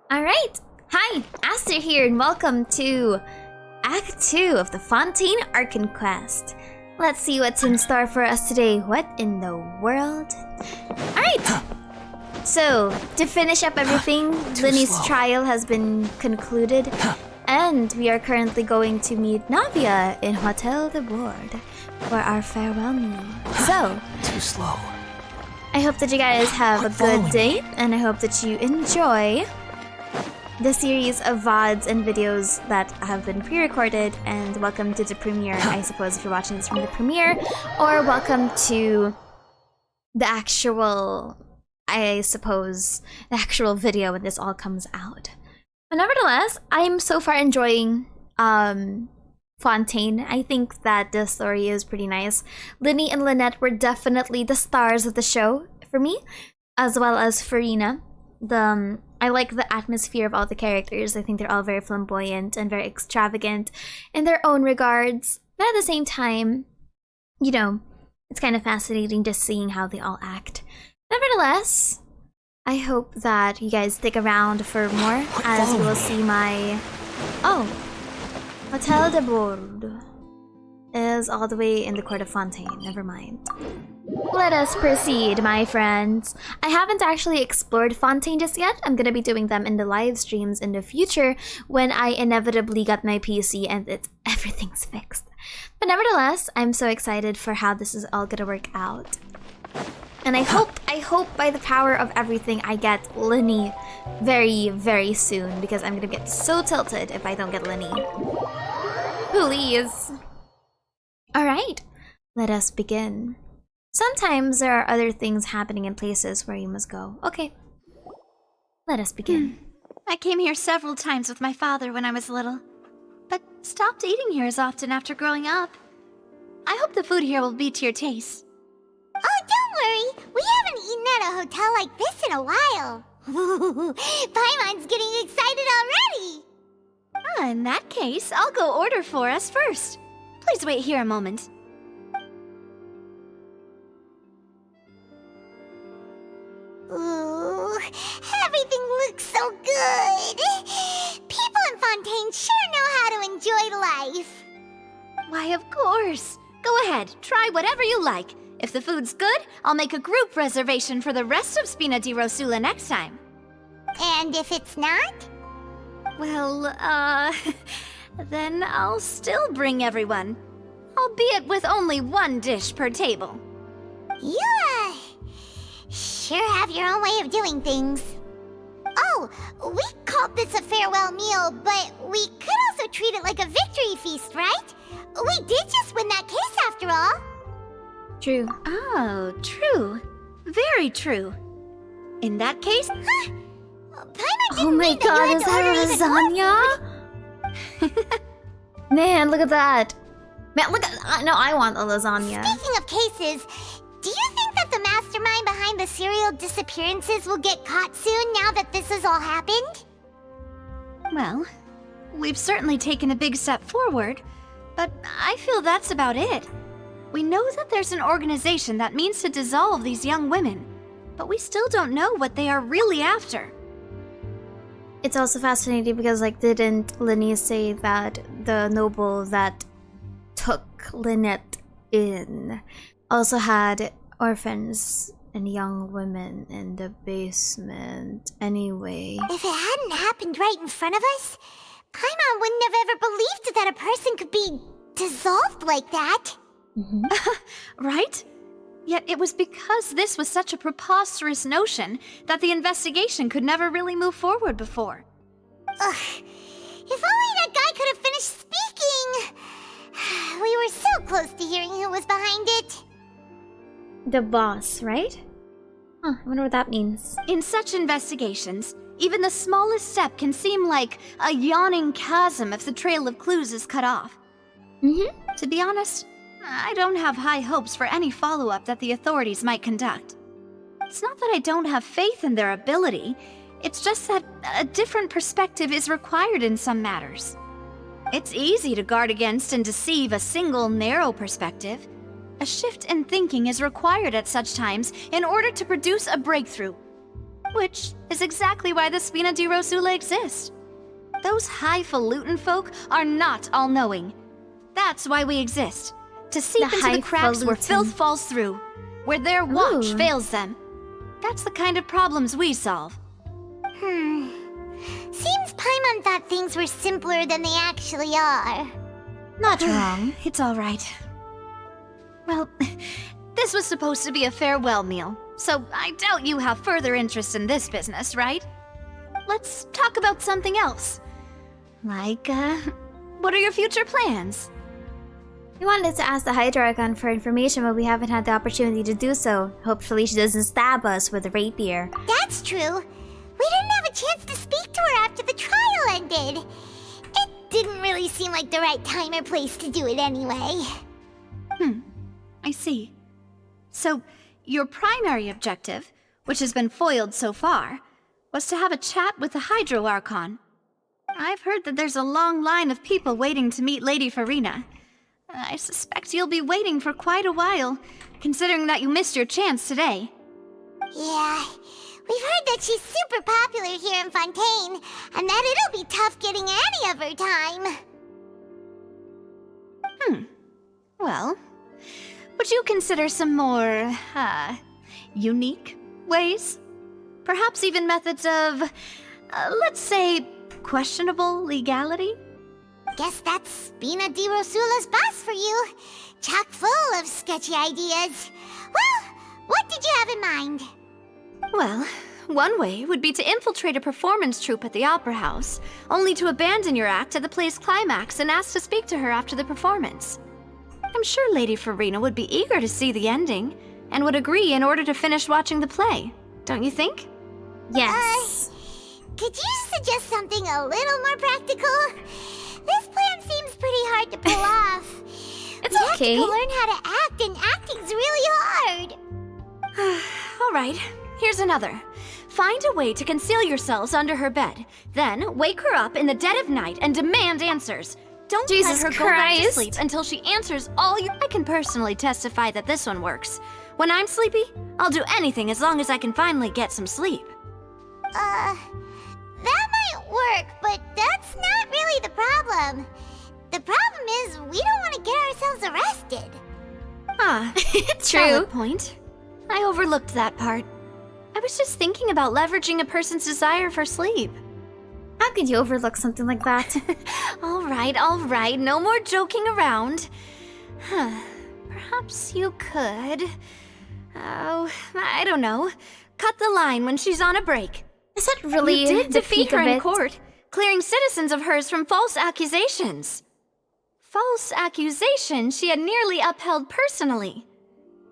Alright, hi, Aster here, and welcome to Act 2 of the Fontaine Archon quest. Let's see what's in store for us today. What in the world? Alright, so to finish up everything, Linny's trial has been concluded, and we are currently going to meet Navia in Hotel de Board for our farewell meal. So, too slow. I hope that you guys have a good day, and I hope that you enjoy the series of VODs and videos that have been pre-recorded, and welcome to the premiere, I suppose, if you're watching this from the premiere, or welcome to the actual, I suppose, the actual video when this all comes out. But nevertheless, I'm so far enjoying Fontaine. I think that the story is pretty nice. Linny and Lynette were definitely the stars of the show for me, as well as Farina. I like the atmosphere of all the characters. I think they're all very flamboyant and very extravagant in their own regards. But at the same time, you know, it's kind of fascinating just seeing how they all act. Nevertheless, I hope that you guys stick around for more, as you will see my... Oh, Hotel de Board is all the way in the court of Fontaine. Never mind. Let us proceed, my friends. I haven't actually explored Fontaine just yet. I'm gonna be doing them in the live streams in the future when I inevitably got my PC and everything's fixed. But nevertheless, I'm so excited for how this is all gonna work out. And I hope by the power of everything I get Linny very, very soon, because I'm gonna get so tilted if I don't get Linny. Please. Alright, let us begin. Sometimes there are other things happening in places where you must go. Okay, let us begin. I came here several times with my father when I was little, but stopped eating here as often after growing up. I hope the food here will be to your taste. Oh, don't worry. We haven't eaten at a hotel like this in a while. Paimon's getting excited already. In that case, I'll go order for us first. Please wait here a moment. Ooh, everything looks so good. People in Fontaine sure know how to enjoy life. Why, of course. Go ahead, try whatever you like. If the food's good, I'll make a group reservation for the rest of Spina di Rosula next time. And if it's not? Well, then I'll still bring everyone. Albeit with only one dish per table. You, sure have your own way of doing things. Oh, we called this a farewell meal, but we could also treat it like a victory feast, right? We did just win that case after all. True. Oh, true. Very true. In that case... Huh? Oh my god, is that lasagna? Man, look at that. Man, look at... No, I want a lasagna. Speaking of cases, do you think that the mastermind behind the serial disappearances will get caught soon now that this has all happened? Well, we've certainly taken a big step forward, but I feel that's about it. We know that there's an organization that means to dissolve these young women, but we still don't know what they are really after. It's also fascinating because, like, didn't Linny say that the noble that took Lynette in also had orphans and young women in the basement anyway? If it hadn't happened right in front of us, Paimon wouldn't have ever believed that a person could be dissolved like that. Right? Yet it was because this was such a preposterous notion that the investigation could never really move forward before. Ugh. If only that guy could have finished speaking! We were so close to hearing who was behind it. The boss, right? Huh, I wonder what that means. In such investigations, even the smallest step can seem like a yawning chasm if the trail of clues is cut off. To be honest, I don't have high hopes for any follow-up that the authorities might conduct. It's not that I don't have faith in their ability, it's just that a different perspective is required in some matters. It's easy to guard against and deceive a single narrow perspective. A shift in thinking is required at such times in order to produce a breakthrough. Which is exactly why the Spina di Rosula exists. Those highfalutin folk are not all-knowing. That's why we exist. To seep into the cracks where filth falls through. Where their watch fails them. That's the kind of problems we solve. Seems Paimon thought things were simpler than they actually are. Not wrong. It's all right. Well, this was supposed to be a farewell meal, so I doubt you have further interest in this business, right? Let's talk about something else. Like, what are your future plans? We wanted to ask the Hydra Archon for information, but we haven't had the opportunity to do so. Hopefully she doesn't stab us with a rapier. That's true. We didn't have a chance to speak to her after the trial ended. It didn't really seem like the right time or place to do it anyway. I see. So, your primary objective, which has been foiled so far, was to have a chat with the Hydro Archon. I've heard that there's a long line of people waiting to meet Lady Farina. I suspect you'll be waiting for quite a while, considering that you missed your chance today. Yeah, we've heard that she's super popular here in Fontaine, and that it'll be tough getting any of her time. Well, would you consider some more, unique ways? Perhaps even methods of, let's say, questionable legality? Guess that's Spina di Rosula's boss for you. Chock full of sketchy ideas. Well, what did you have in mind? Well, one way would be to infiltrate a performance troupe at the Opera House, only to abandon your act at the play's climax and ask to speak to her after the performance. I'm sure Lady Farina would be eager to see the ending, and would agree in order to finish watching the play, don't you think? Yes. Could you suggest something a little more practical? This plan seems pretty hard to pull off. It's okay. You have to learn how to act, and acting's really hard. All right, here's another. Find a way to conceal yourselves under her bed. Then wake her up in the dead of night and demand answers. Don't Jesus let her go back to Christ. sleep until she answers all you— I can personally testify that this one works. When I'm sleepy, I'll do anything as long as I can finally get some sleep. That might work, but that's not really the problem. The problem is we don't want to get ourselves arrested. True. Valid point. I overlooked that part. I was just thinking about leveraging a person's desire for sleep. How could you overlook something like that? All right, no more joking around. Perhaps you could... Oh, I don't know. Cut the line when she's on a break. Is that really You did the defeat peak her of in it? court, clearing citizens of hers from false accusations. False accusations she had nearly upheld personally.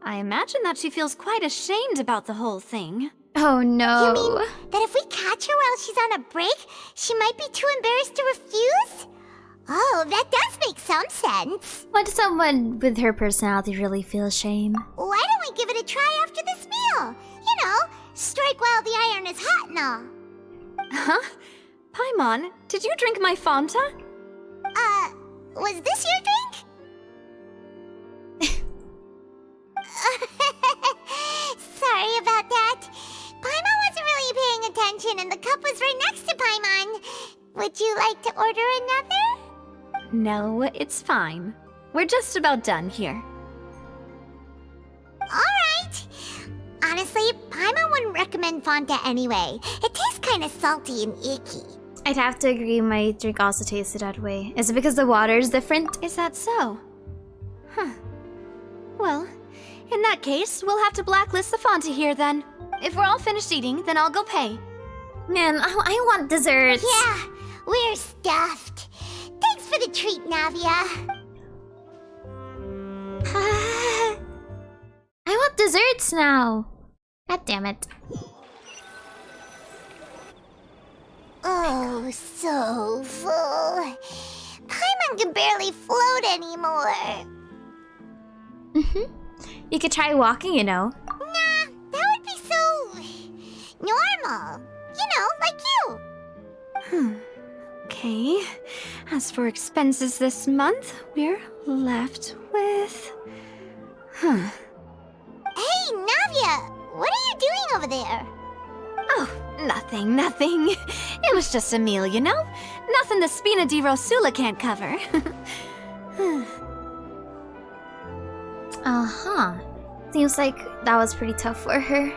I imagine that she feels quite ashamed about the whole thing. Oh no. You mean that if we catch her while she's on a break, she might be too embarrassed to refuse? Oh, that does make some sense. Would someone with her personality really feel shame? Why don't we give it a try after this meal? You know, strike while the iron is hot and all. Huh? Paimon, did you drink my Fanta? Was this your drink? Sorry about that. Paimon wasn't really paying attention and the cup was right next to Paimon. Would you like to order another? No, it's fine. We're just about done here. Alright. Honestly, Paimon wouldn't recommend Fanta anyway. It tastes kind of salty and icky. I'd have to agree, my drink also tasted that way. Is it because the water is different? Is that so? Huh. Well, in that case, we'll have to blacklist the Fanta here then. If we're all finished eating, then I'll go pay. Man, I want dessert. Yeah, we're stuffed. Thanks for the treat, Navia. I want desserts now. God damn it. Oh, so full. Paimon can barely float anymore. You could try walking, you know. Nah, that would be so normal. You know, like you. Okay. As for expenses this month, we're left with... Hey, Navia, what are you doing over there? Oh, nothing. It was just a meal, you know? Nothing the Spina di Rosula can't cover. Seems like that was pretty tough for her.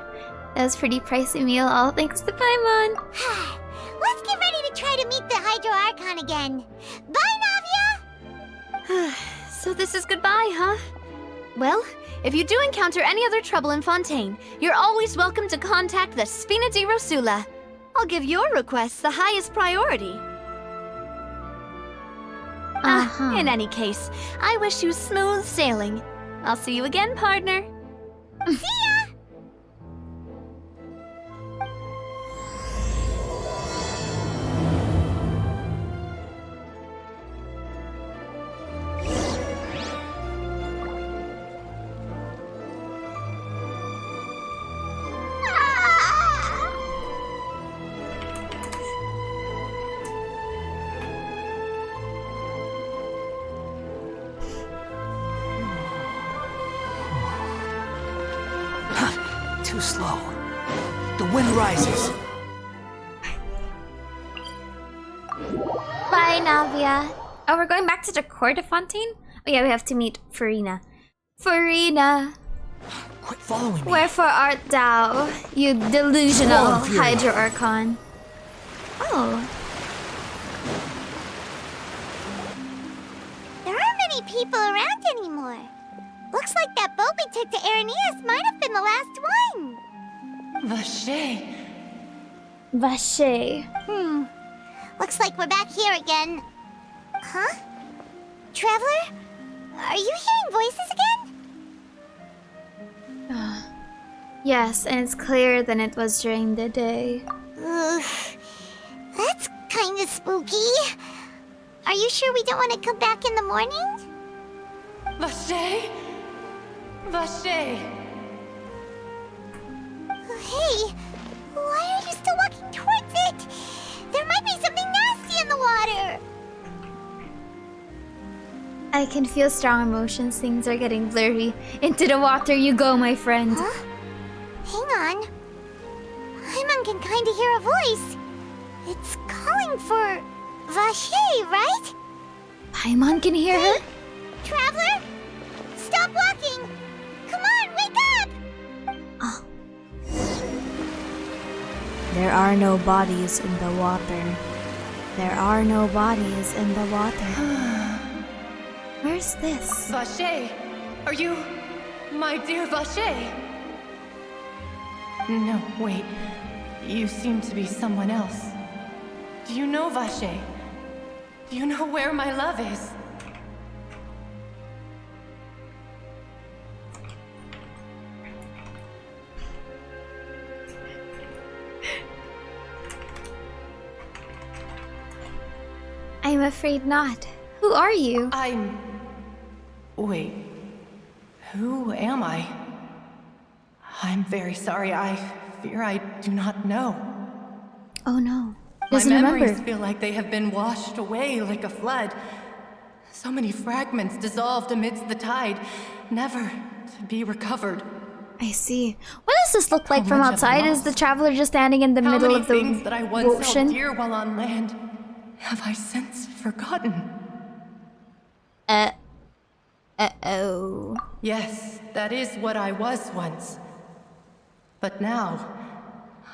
That was a pretty pricey meal, all thanks to Paimon. Let's get ready to try to meet the Hydro Archon again. Bye, Navia! So this is goodbye, huh? Well, if you do encounter any other trouble in Fontaine, you're always welcome to contact the Spina di Rosula. I'll give your requests the highest priority. In any case, I wish you smooth sailing. I'll see you again, partner. See ya! Too slow. The wind rises. Bye, Navia. Oh, we're going back to the court of Fontaine? Oh yeah, we have to meet Farina. Farina! Quit following me. Wherefore art thou, you delusional Fury. Hydro Archon? Oh. There aren't many people around anymore. Looks like that boat we took to Araneas might have been the last one. Vache. Vache. Looks like we're back here again. Huh? Traveler? Are you hearing voices again? Yes, and it's clearer than it was during the day. Ugh. That's kinda spooky. Are you sure we don't want to come back in the morning? Vache? Vache. Hey, why are you still walking towards it? There might be something nasty in the water. I can feel strong emotions. Things are getting blurry. Into the water you go, my friend. Huh? Hang on. Paimon can kinda hear a voice. It's calling for Vache, right? Paimon can hear her? Traveler? Stop walking! Come on, wake up! Oh. There are no bodies in the water. There are no bodies in the water. Where's this? Vache. Are you my dear Vache? No, wait. You seem to be someone else. Do you know Vache? Do you know where my love is? I'm afraid not. Who are you? Wait. Who am I? I'm very sorry. I fear I do not know. Oh no. My Doesn't memories remember. feel like they have been washed away like a flood. So many fragments dissolved amidst the tide, never to be recovered. I see. What does this look like How from much have outside? I Is the lost? traveler just standing in the How middle many of the things that I once held ocean? dear while on land have I since forgotten? Oh. Yes, that is what I was once. But now,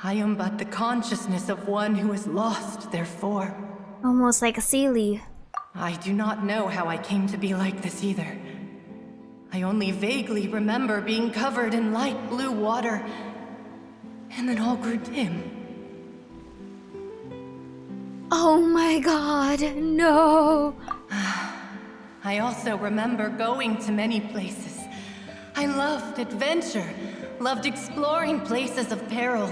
I am but the consciousness of one who is lost, therefore. Almost like a sea leaf. I do not know how I came to be like this either. I only vaguely remember being covered in light blue water, and then all grew dim. Oh my god, no. I also remember going to many places. I loved adventure, loved exploring places of peril.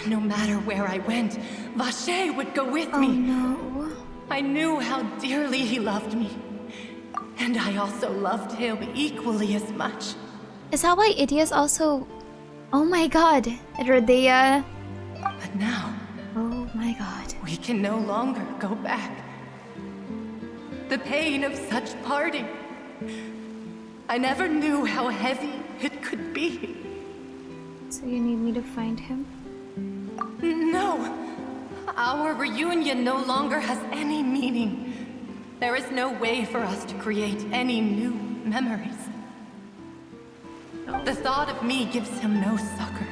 No matter where I went, Vache would go with Oh me. no. I knew how dearly he loved me. And I also loved him equally as much. Is that why Idia's also... Oh my god. Rodea. But now, Oh my god. we can no longer go back. The pain of such parting. I never knew how heavy it could be. So you need me to find him? No! Our reunion no longer has any meaning. There is no way for us to create any new memories. The thought of me gives him no succor.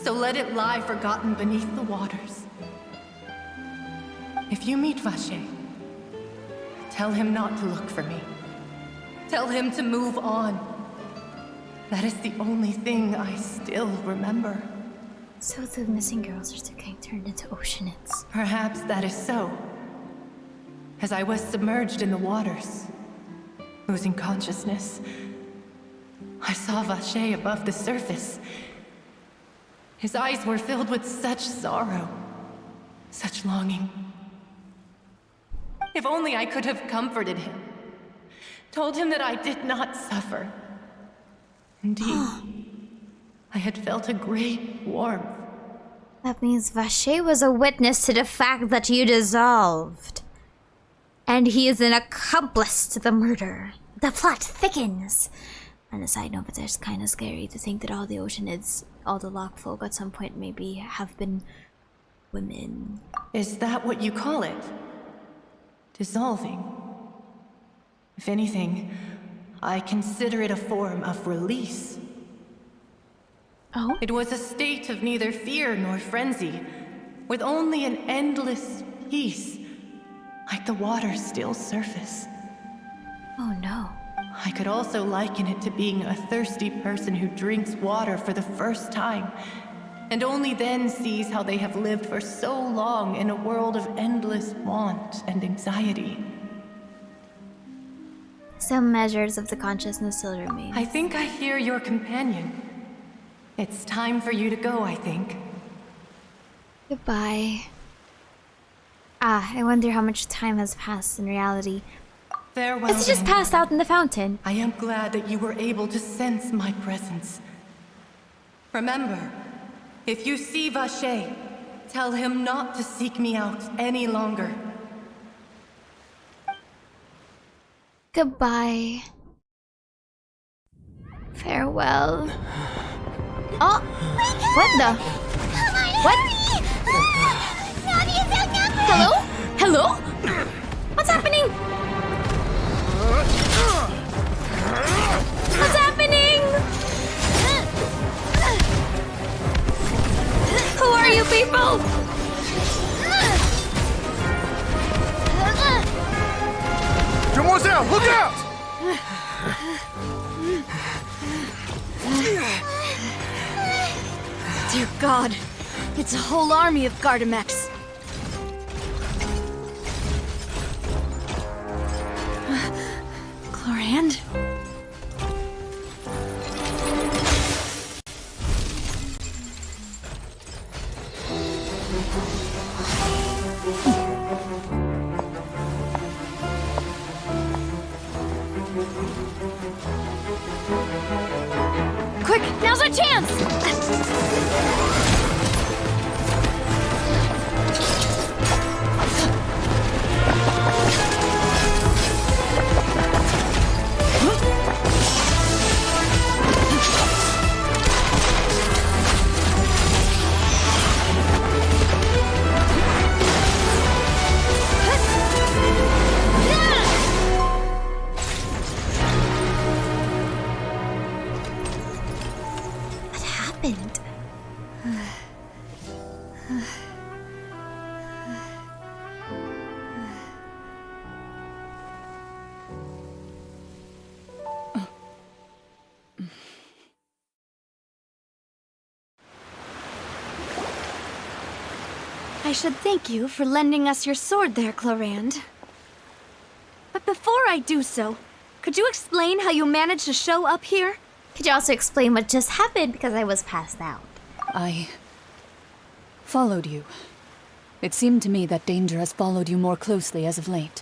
So let it lie forgotten beneath the waters. If you meet Vacher, tell him not to look for me. Tell him to move on. That is the only thing I still remember. So the missing girls are still getting turned into oceanids. Perhaps that is so. As I was submerged in the waters, losing consciousness, I saw Vacher above the surface. His eyes were filled with such sorrow, such longing. If only I could have comforted him, told him that I did not suffer. Indeed, I had felt a great warmth. That means Vacher was a witness to the fact that you dissolved. And he is an accomplice to the murder. The plot thickens. On a side note, but it's kind of scary to think that all the oceanids, all the lock folk at some point maybe have been women. Is that what you call it? Dissolving? If anything, I consider it a form of release. Oh? It was a state of neither fear nor frenzy, with only an endless peace, like the water's still surface. Oh no. I could also liken it to being a thirsty person who drinks water for the first time, and only then sees how they have lived for so long in a world of endless want and anxiety. Some measures of the consciousness still remain. I think I hear your companion. It's time for you to go, I think. Goodbye. I wonder how much time has passed in reality. Farewell. Is he just passed out in the fountain? I am glad that you were able to sense my presence. Remember, if you see Vacher, tell him not to seek me out any longer. Goodbye. Farewell. Oh! What the? What? Hello? Hello? What's happening? What's happening? Who are you people? Demoiselle, look out! Dear God, it's a whole army of Gardamex. Chlorand? Quick, now's our chance! What happened? I should thank you for lending us your sword there, Chlorand. But before I do so, could you explain how you managed to show up here? Could you also explain what just happened because I was passed out? I followed you. It seemed to me that danger has followed you more closely as of late.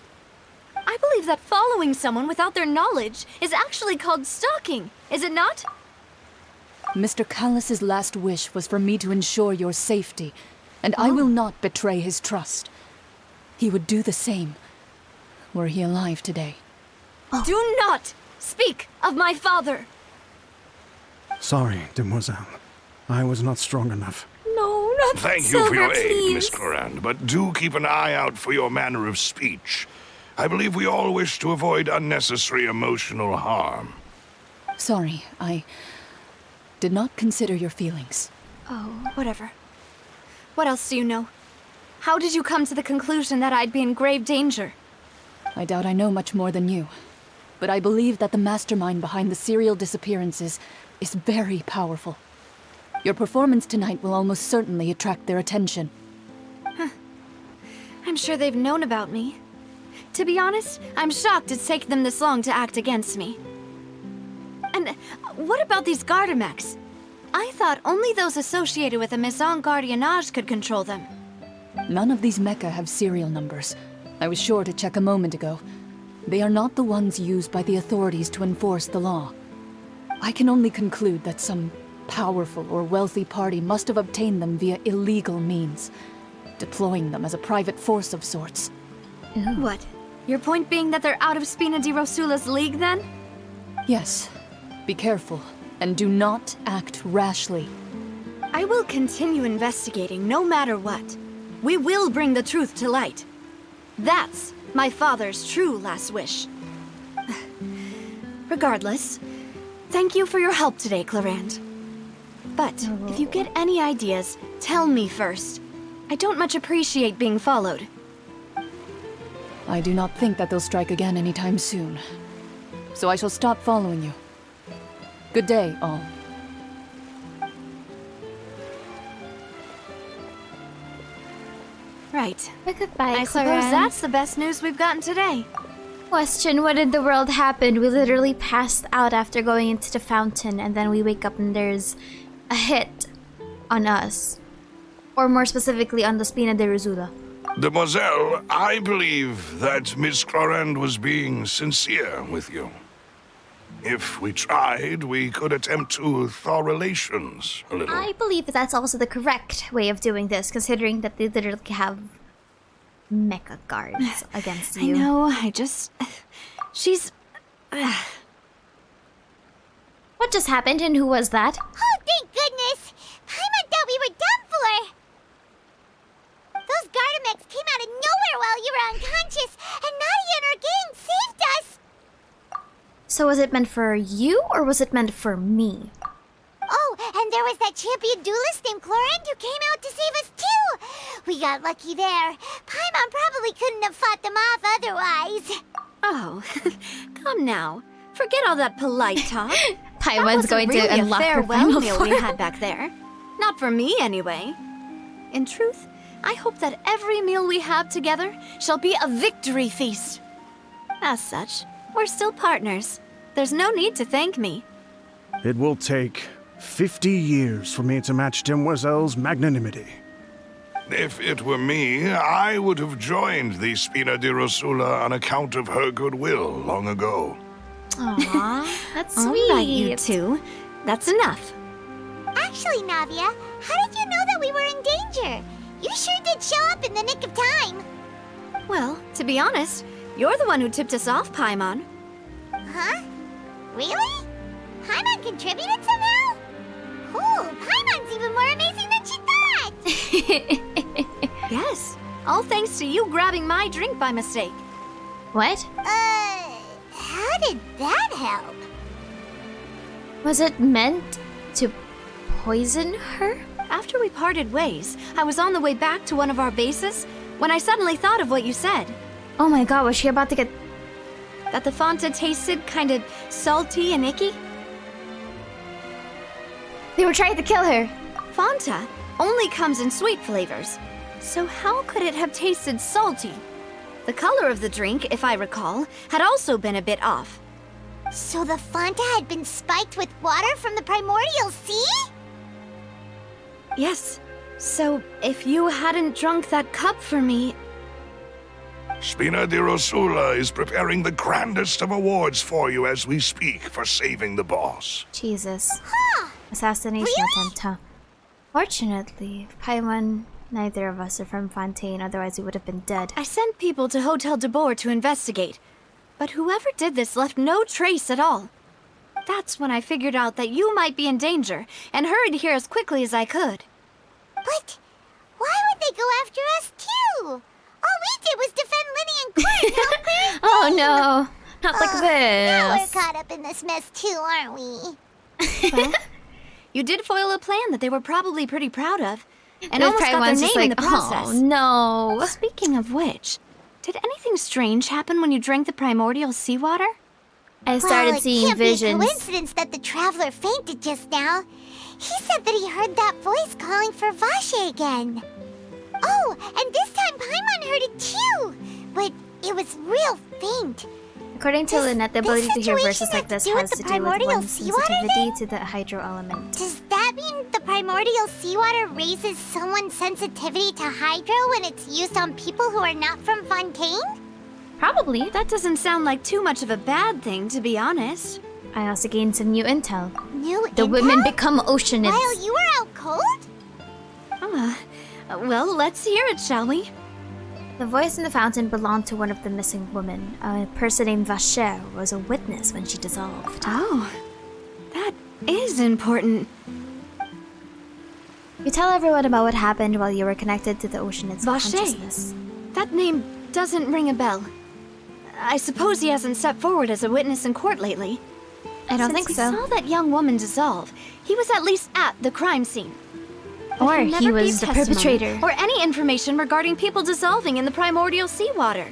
I believe that following someone without their knowledge is actually called stalking, is it not? Mr. Callus's last wish was for me to ensure your safety, and I will not betray his trust. He would do the same, were he alive today. Do not speak of my father! Sorry, demoiselle. I was not strong enough. No, not Thank you Silver, for your aid, please. Miss Corand, but do keep an eye out for your manner of speech. I believe we all wish to avoid unnecessary emotional harm. Sorry, I did not consider your feelings. Oh, whatever. What else do you know? How did you come to the conclusion that I'd be in grave danger? I doubt I know much more than you, but I believe that the mastermind behind the serial disappearances is very powerful. Your performance tonight will almost certainly attract their attention. I'm sure they've known about me. To be honest, I'm shocked it's taken them this long to act against me. And what about these Gardamex? I thought only those associated with a Maison Gardiennage could control them. None of these mecha have serial numbers. I was sure to check a moment ago. They are not the ones used by the authorities to enforce the law. I can only conclude that some powerful or wealthy party must have obtained them via illegal means, deploying them as a private force of sorts. What? Your point being that they're out of Spina di Rosula's league, then? Yes. Be careful, and do not act rashly. I will continue investigating no matter what. We will bring the truth to light. That's my father's true last wish. Regardless, thank you for your help today, Clarand. But if you get any ideas, tell me first. I don't much appreciate being followed. I do not think that they'll strike again anytime soon. So I shall stop following you. Good day, all. Right. Goodbye, I suppose Clarence. that's the best news we've gotten today. Question, what in the world happened? We literally passed out after going into the fountain, and then we wake up and there's a hit on us. Or more specifically, on the Spina di Rosula. Demoiselle, I believe that Miss Corand was being sincere with you. If we tried, we could attempt to thaw relations a little. I believe that's also the correct way of doing this, considering that they literally have mecha guards against you. I know, she's... What just happened, and who was that? Oh, thank goodness! Paimon thought we were done for! Those Gardamex came out of nowhere while you were unconscious, and Nadia and her gang saved us! So was it meant for you, or was it meant for me? Oh, and there was that champion duelist named Chlorine who came out to save us too! We got lucky there. Paimon probably couldn't have fought them off otherwise. Oh, come now. Forget all that polite talk. Paimon's going really to unlock a her farewell final meal form. we had back there. Not for me, anyway. In truth, I hope that every meal we have together shall be a victory feast. As such, we're still partners. There's no need to thank me. It will take 50 years for me to match Demoiselle's magnanimity. If it were me, I would have joined the Spina di Rosula on account of her goodwill long ago. Aww, that's sweet. All right, you two. That's enough. Actually, Navia, how did you know that we were in danger? You sure did show up in the nick of time. Well, to be honest, you're the one who tipped us off, Paimon. Huh? Really? Paimon contributed somehow? Ooh, Paimon's even more amazing than she thought! Yes, all thanks to you grabbing my drink by mistake. What? How did that help? Was it meant to poison her? After we parted ways, I was on the way back to one of our bases when I suddenly thought of what you said. Oh my god, was she about to get... That the Fanta tasted kind of salty and icky? They were trying to kill her. Fanta only comes in sweet flavors. So how could it have tasted salty? The color of the drink, if I recall, had also been a bit off. So the Fanta had been spiked with water from the primordial sea? Yes. So if you hadn't drunk that cup for me... Spina di Rosula is preparing the grandest of awards for you as we speak for saving the boss. Jesus. Huh. Assassination Really? attempt, huh? Fortunately, Paimon, neither of us are from Fontaine, otherwise we would have been dead. I sent people to Hotel de Boer to investigate. But whoever did this left no trace at all. That's when I figured out that you might be in danger and hurried here as quickly as I could. But why would they go after us too? All we did was defend Linny and Court. How crazy! Oh no, not like Now we're this. caught up in this mess too, aren't we? Well, you did foil a plan that they were probably pretty proud of, and There's almost probably got their ones name just in like, the process. oh no. Speaking of which, did anything strange happen when you drank the primordial seawater? I started Well, seeing it can't visions. be a coincidence that the traveler fainted just now. He said that he heard that voice calling for Vache again. Oh, and this time Paimon heard it too, but it was real faint. According to Does Lynette, the this ability to hear situation verses like have this to do with has the to do with primordial one's seawater sensitivity to the hydro element. Does that mean the primordial seawater raises someone's sensitivity to hydro when it's used on people who are not from Fontaine? Probably. That doesn't sound like too much of a bad thing, to be honest. I also gained some new intel. New The intel? women become oceanids. While you were out cold? Well, let's hear it, shall we? The voice in the fountain belonged to one of the missing women. A person named Vacher was a witness when she dissolved. Oh, that is important. You tell everyone about what happened while you were connected to the oceanid's Vacher. consciousness. That name doesn't ring a bell. I suppose he hasn't stepped forward as a witness in court lately. I don't Since think so. we saw that young woman dissolve, he was at least at the crime scene. But Or he never was gave the testimony perpetrator. or any information regarding people dissolving in the primordial seawater.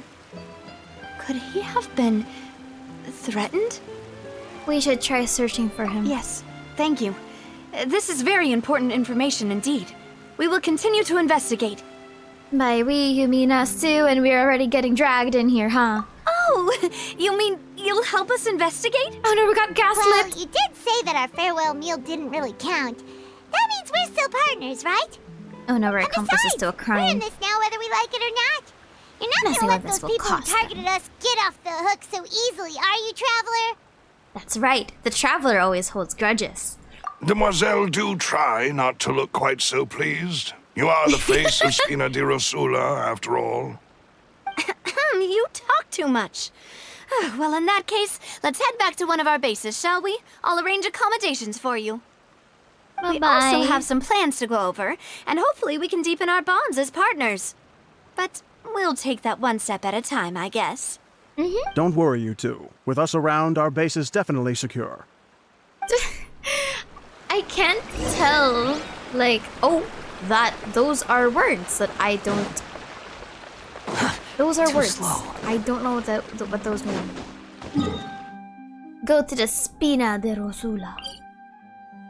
Could he have been threatened? We should try searching for him. Yes, thank you. This is very important information indeed. We will continue to investigate. By we, you mean us too, and we're already getting dragged in here, huh? Oh, you mean you'll help us investigate? Oh no, we got gaslit! Well, you did say that our farewell meal didn't really count. That means we're still partners, right? Oh no, we're And accomplices besides, to a we're in crime. this now whether we like it or not. You're not Nothing gonna like let this those will people who cost them. targeted us get off the hook so easily, are you, Traveler? That's right. The traveler always holds grudges. Demoiselle, do try not to look quite so pleased. You are the face of Spina di Rosula, after all. You talk too much. Well, in that case, let's head back to one of our bases, shall we? I'll arrange accommodations for you. We also have some plans to go over, and hopefully we can deepen our bonds as partners. But we'll take that one step at a time, I guess. Don't worry, you two. With us around, our base is definitely secure. I can't tell, like, those are words that I don't. Those are Too words. slow. I don't know what those mean. Go to the Spina de Rosula.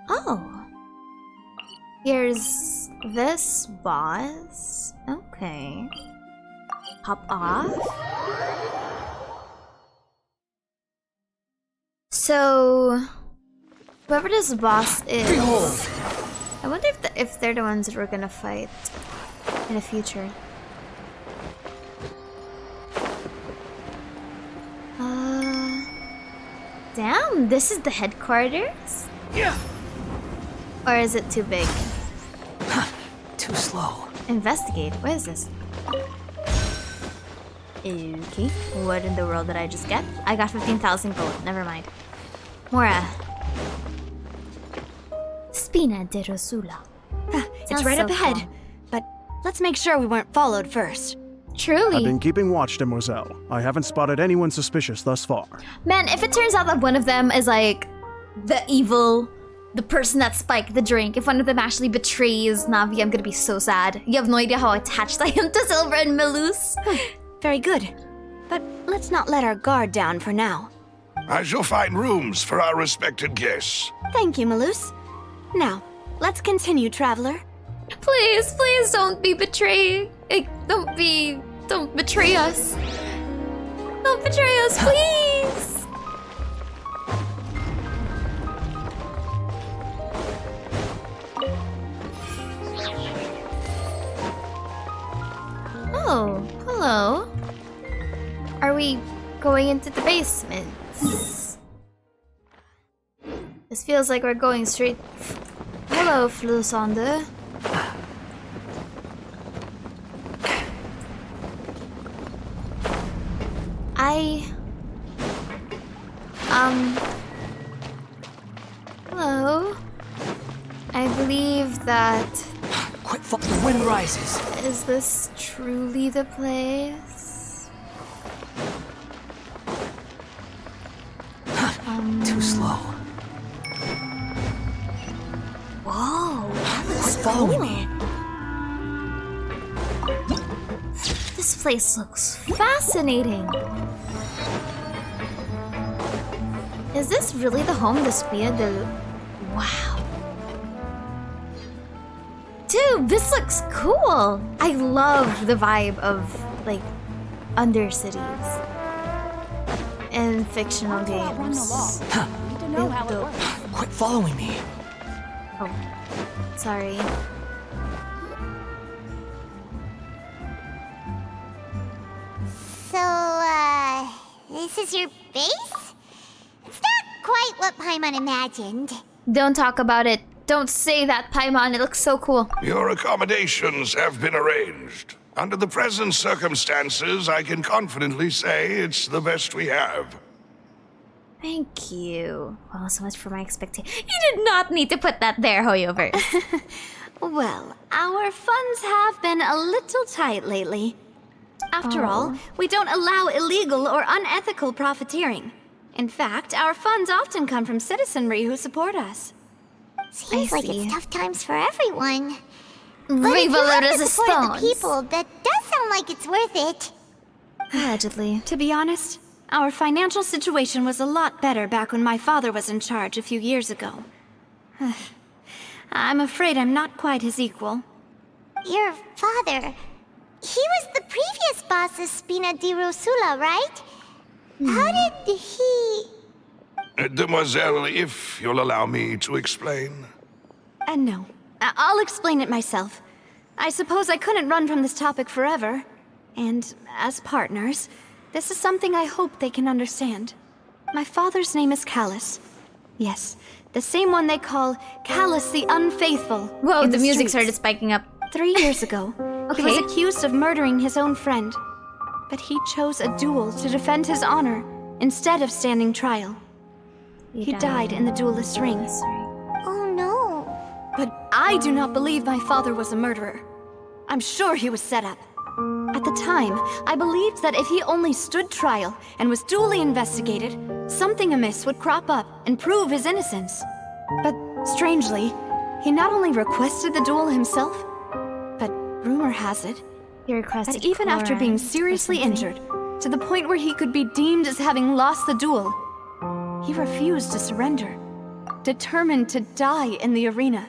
Oh. Here's this boss. Okay. Hop off. So, whoever this boss is, I wonder if they're the ones that we're gonna fight in the future. Damn, this is the headquarters? Yeah. Or is it too big? Too slow. Investigate. What is this? Okay. What in the world did I just get? I got 15,000 gold. Never mind. Mora. Spina de Rosula. It's Sounds right so up ahead. cool. But let's make sure we weren't followed first. Truly. I've been keeping watch, Demoiselle. I haven't spotted anyone suspicious thus far. Man, if it turns out that one of them is like the person that spiked the drink, if one of them actually betrays Navi, I'm gonna be so sad. You have no idea how attached I am to Silver and Melus. Very good. But let's not let our guard down for now. I shall find rooms for our respected guests. Thank you, Malus. Now, let's continue, Traveler. Please, please don't be betrayed. Don't betray us. Don't betray us, please. Oh, hello. Are we going into the basement? This feels like we're going straight. Hello, Flusande. that. Quit the wind rises. Is this truly the place? Too slow. Whoa, that looks Quit following me. This place looks fascinating. Is this really the home de Spia del... Wow. Dude, this looks cool. I love the vibe of, like, undercities in fictional games. Quit following me. Oh, sorry. So, this is your base? It's not quite what Paimon imagined. Don't talk about it. Don't say that, Paimon. It looks so cool. Your accommodations have been arranged. Under the present circumstances, I can confidently say it's the best we have. Thank you. Well, so much for my expectation. You did not need to put that there, Hoyoverse. Well, our funds have been a little tight lately. After all, we don't allow illegal or unethical profiteering. In fact, our funds often come from citizenry who support us. Seems like it's tough times for everyone. But Viva if you la have to support the resistance. people, that does sound like it's worth it. Allegedly. To be honest, our financial situation was a lot better back when my father was in charge a few years ago. I'm afraid I'm not quite his equal. Your father, he was the previous boss of Spina di Rosula, right? How did he... Demoiselle, if you'll allow me to explain. No. I'll explain it myself. I suppose I couldn't run from this topic forever. And as partners, this is something I hope they can understand. My father's name is Callus. Yes, the same one they call Callus the Unfaithful. Whoa, in the music streets. started spiking up. 3 years ago, he was accused of murdering his own friend. But he chose a duel to defend his honor instead of standing trial. He died in the duelist's ring. Oh no. But I do not believe my father was a murderer. I'm sure he was set up. At the time, I believed that if he only stood trial and was duly investigated, something amiss would crop up and prove his innocence. But strangely, he not only requested the duel himself, but rumor has it He requested that even after being seriously injured, to the point where he could be deemed as having lost the duel, he refused to surrender, determined to die in the arena.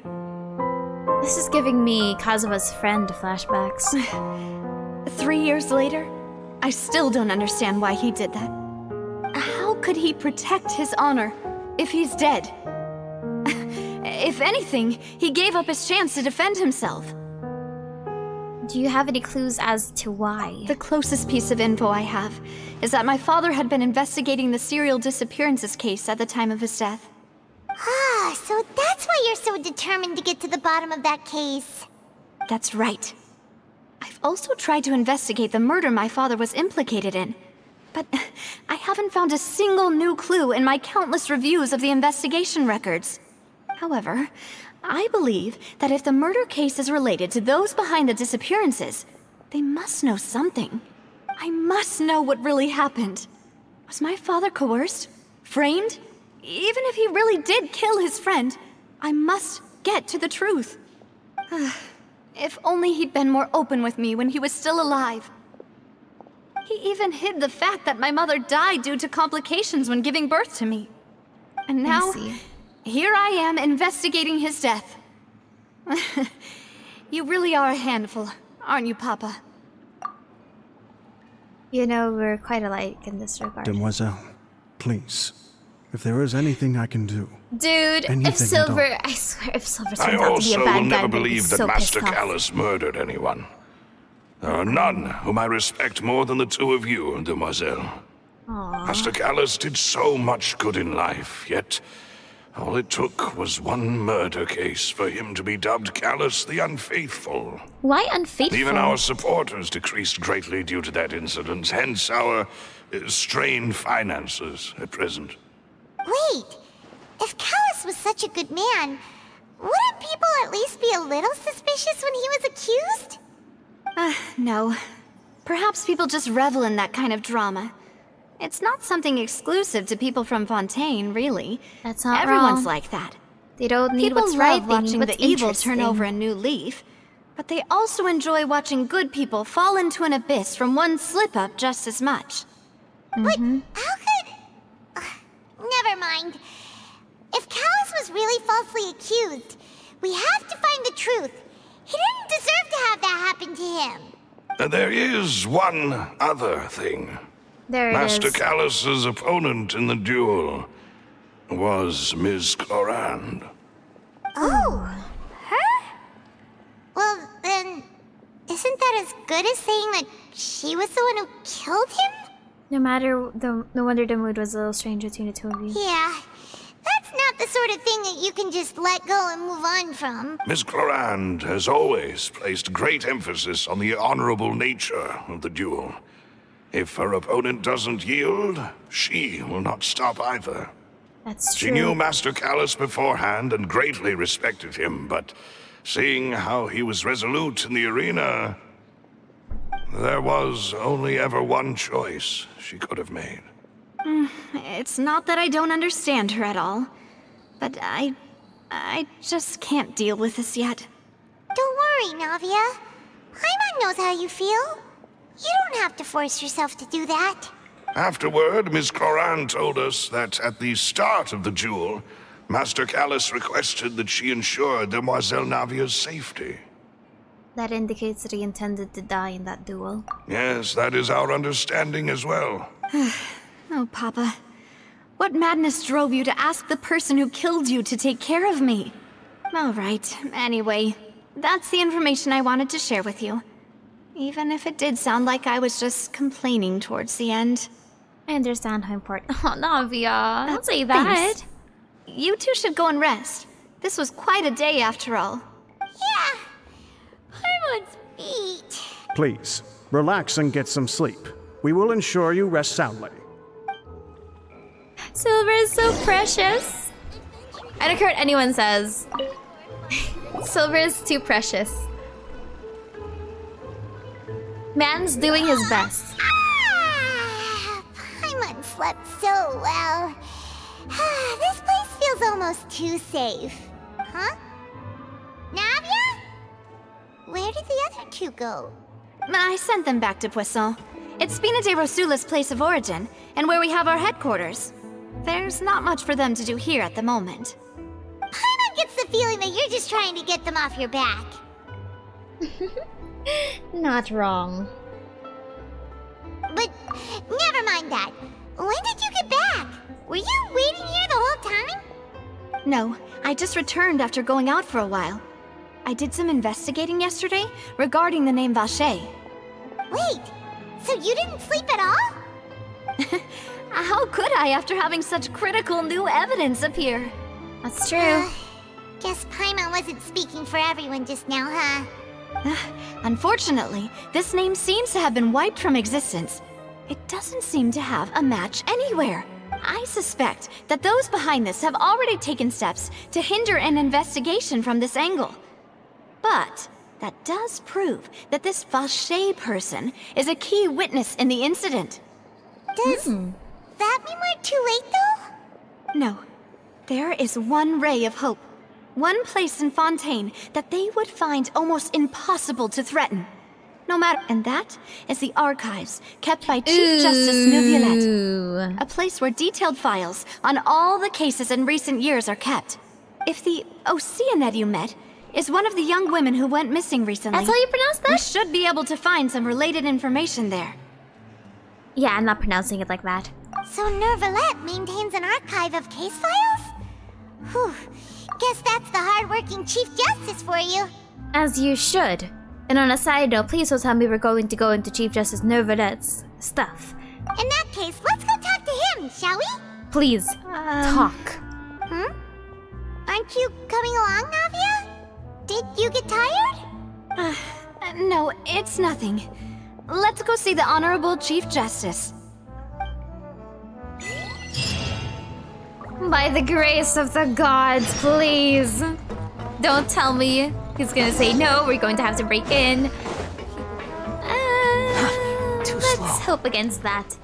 This is giving me Kazuha's friend flashbacks. 3 years later, I still don't understand why he did that. How could he protect his honor if he's dead? If anything, he gave up his chance to defend himself. Do you have any clues as to why? The closest piece of info I have is that my father had been investigating the serial disappearances case at the time of his death. Ah, so that's why you're so determined to get to the bottom of that case. That's right. I've also tried to investigate the murder my father was implicated in, but I haven't found a single new clue in my countless reviews of the investigation records. However, I believe that if the murder case is related to those behind the disappearances, they must know something. I must know what really happened. Was my father coerced? Framed? Even if he really did kill his friend, I must get to the truth. If only he'd been more open with me when he was still alive. He even hid the fact that my mother died due to complications when giving birth to me. And now, here I am investigating his death. You really are a handful, aren't you, Papa? You know, we're quite alike in this regard. Demoiselle, please. If there is anything I can do. Dude, if anything Silver... I swear, if Silver I turns out to be a also bad will guy, never I'm gonna be believe that so Master pissed off. Callus murdered anyone. There are none whom I respect more than the two of you, Demoiselle. Master Callus did so much good in life, yet all it took was one murder case for him to be dubbed Callus the Unfaithful. Why unfaithful? Even our supporters decreased greatly due to that incident, hence our strained finances at present. Wait, if Callus was such a good man, Wouldn't people at least be a little suspicious when he was accused? No. Perhaps people just revel in that kind of drama. It's not something exclusive to people from Fontaine, really. That's not Everyone's wrong. like that. They don't need People what's right, love they need watching what's the evil turn interesting. over a new leaf, but they also enjoy watching good people fall into an abyss from one slip-up just as much. But how could... never mind. If Callus was really falsely accused, we have to find the truth. He didn't deserve to have that happen to him. There is one other thing. There it Master is. Callus's opponent in the duel was Ms. Clorand. Oh, her? Well, then, isn't that as good as saying that she was the one who killed him? No wonder the mood was a little strange between the two of you. Yeah, that's not the sort of thing that you can just let go and move on from. Ms. Clorand has always placed great emphasis on the honorable nature of the duel. If her opponent doesn't yield, she will not stop either. That's true. She knew Master Callus beforehand and greatly respected him, but seeing how he was resolute in the arena, there was only ever one choice she could have made. It's not that I don't understand her at all, but I just can't deal with this yet. Don't worry, Navia. Paimon knows how you feel. You don't have to force yourself to do that. Afterward, Ms. Clorand told us that at the start of the duel, Master Callus requested that she ensure Demoiselle Navia's safety. That indicates that he intended to die in that duel. Yes, that is our understanding as well. Oh, Papa. What madness drove you to ask the person who killed you to take care of me? All right, anyway, that's the information I wanted to share with you. Even if it did sound like I was just complaining towards the end. I understand how important. Oh, Navia, don't say that. Thanks. You two should go and rest. This was quite a day after all. Yeah. Paimon's feet. Please, relax and get some sleep. We will ensure you rest soundly. Silver is so precious. I don't care what anyone says. Silver is too precious. Man's doing his best. Paimon slept so well. This place feels almost too safe. Huh? Navia? Where did the other two go? I sent them back to Poisson. It's Spina de Rosula's place of origin, and where we have our headquarters. There's not much for them to do here at the moment. Paimon gets the feeling that you're just trying to get them off your back. Not wrong. But never mind that. When did you get back? Were you waiting here the whole time? No, I just returned after going out for a while. I did some investigating yesterday regarding the name Vacher. Wait, so you didn't sleep at all? How could I after having such critical new evidence appear? That's true. Guess Paimon wasn't speaking for everyone just now, huh? Unfortunately, this name seems to have been wiped from existence. It doesn't seem to have a match anywhere. I suspect that those behind this have already taken steps to hinder an investigation from this angle. But that does prove that this Vacher person is a key witness in the incident. Does that mean we're too late, though? No. There is one ray of hope. One place in Fontaine that they would find almost impossible to threaten. No matter... And that is the archives kept by Chief Justice Neuvillette. A place where detailed files on all the cases in recent years are kept. If the Oceanette you met is one of the young women who went missing recently... That's how you pronounce that? We should be able to find some related information there. Yeah, I'm not pronouncing it like that. So Neuvillette maintains an archive of case files? Whew. Guess that's the hard-working Chief Justice for you. As you should. And on a side note, please don't tell me we're going to go into Chief Justice Neuvillette's stuff. In that case, let's go talk to him, shall we? Please, talk. Aren't you coming along, Navia? Did you get tired? No, it's nothing. Let's go see the Honorable Chief Justice. By the grace of the gods, please. Don't tell me he's gonna say no, we're going to have to break in. Too Let's slow. hope against that.